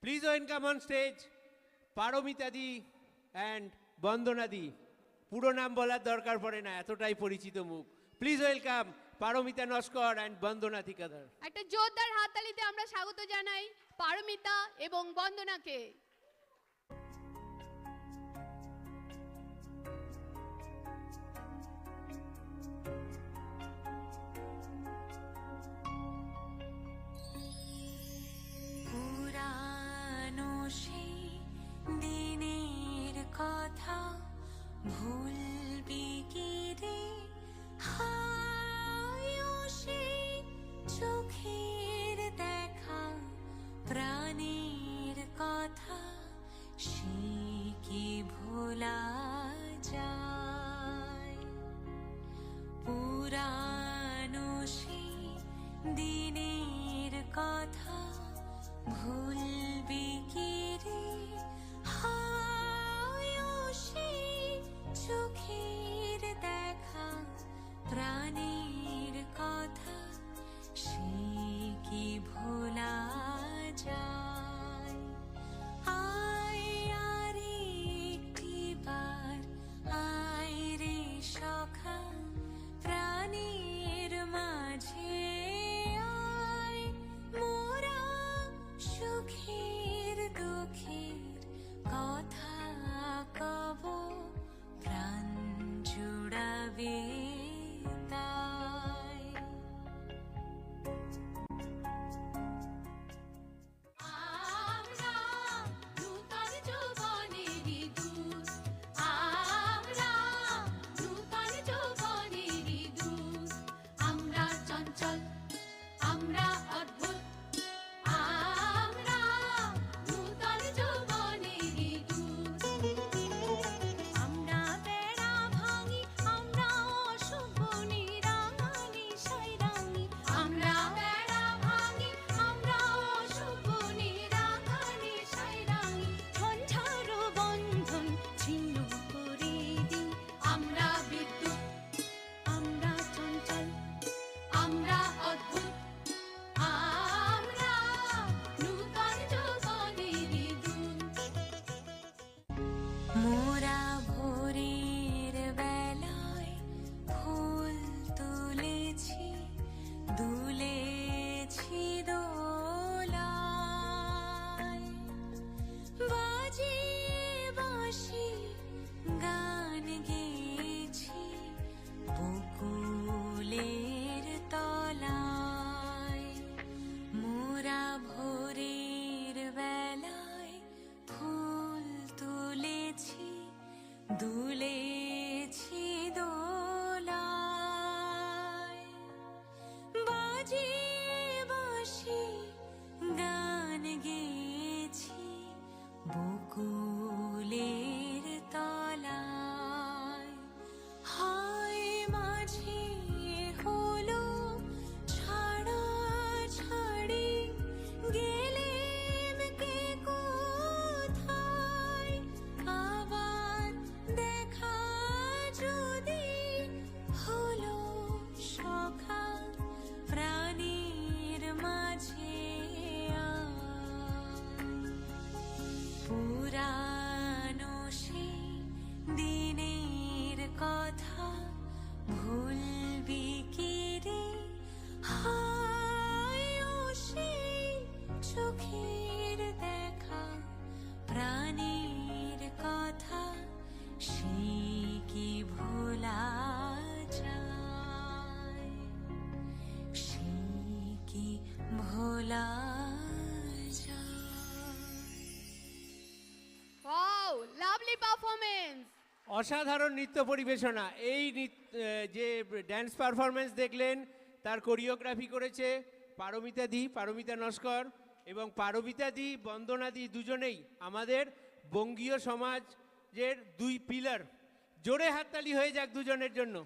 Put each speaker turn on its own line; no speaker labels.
Please welcome on stage Paromita Di and Bandana Di. পুরো নাম বলার দরকার পড়ে না, এতটাই পরিচিত মুখ। Please welcome Paramita Naskar and Bandana Thikadar.
একটা জোরদার হাততালিতে আমরা স্বাগত জানাই পারমিতা এবং বন্দনাকে।
পুরানো সেই দিনের কথা ভুলবি কি রে, হায় সেই চোখের দেখা প্রাণের কথা, সে কি ভোলা যায়? পুরানো সেই দিনের কথা ভুলবি কি রে, চোখের দেখা প্রাণের কথা, সে কি ভোলা যায়? আয় আরে একটিবার আয় রে সখা, প্রাণের মাঝে আয়, মোরা সুখের দুঃখের কথা কব, প্রাণ জুড়াবে তাই। আমরা নূতন যৌবনেরই দূত, আমরা নূতন যৌবনেরই দূত, আমরা চঞ্চল, আমরা অদ্ভুত, আমরা নূতন যৌবনেরই দূত। আমরা বেড়া ভাঙি, আমরা অশুভ নিরাঙানি সাইরাঙি, আমরা বেড়া ভাঙি, আমরা অশুভ নিরাঙানি সাইরাঙি, ঝঞ্ঝার বন্ধন ছিন্ন করে দিই। আমরা বিদ্যুৎ, আমরা চঞ্চল, আমরা অদ্ভুত, আমরা নূতন যৌবনেরই দূত। মোরা ভোরের বেলায় ফুল তুলেছি, দুলেছি দোলায়, বাজিয়ে বাঁশি গান গেয়েছি বকুলের তলায়। মোরা ভোরের বেলায় ফুল তুলেছি, দুলেছি দোলায়, বাজিয়ে বাঁশি গান গেয়েছি বকুলের তলায়। হায় মাঝে হলো ছাড়া ছাড়ি, গেলেম কে কোথায়, আবার দেখা যদি হলো সখা, প্রাণীর মাঝে পুরানো সেই দিনের কথা ভুলবি কি রে, হায় সেই চোখের দেখা প্রাণের কথা, সে কি ভোলা যায়? সে কি ভোলা যায়?
Wow, lovely performance.
অসাধারণ নৃত্য পরিবেশনা। এই যে ড্যান্স পারফরমেন্স দেখলেন তার কোরিওগ্রাফি করেছে পারমিতা দি, পারমিতা নস্কর, এবং পারমিতা দি বন্দনা দি দুজনেই আমাদের বঙ্গীয় সমাজের দুই পিলার। জোরে হাততালি হয়ে যাক দুজনের জন্য।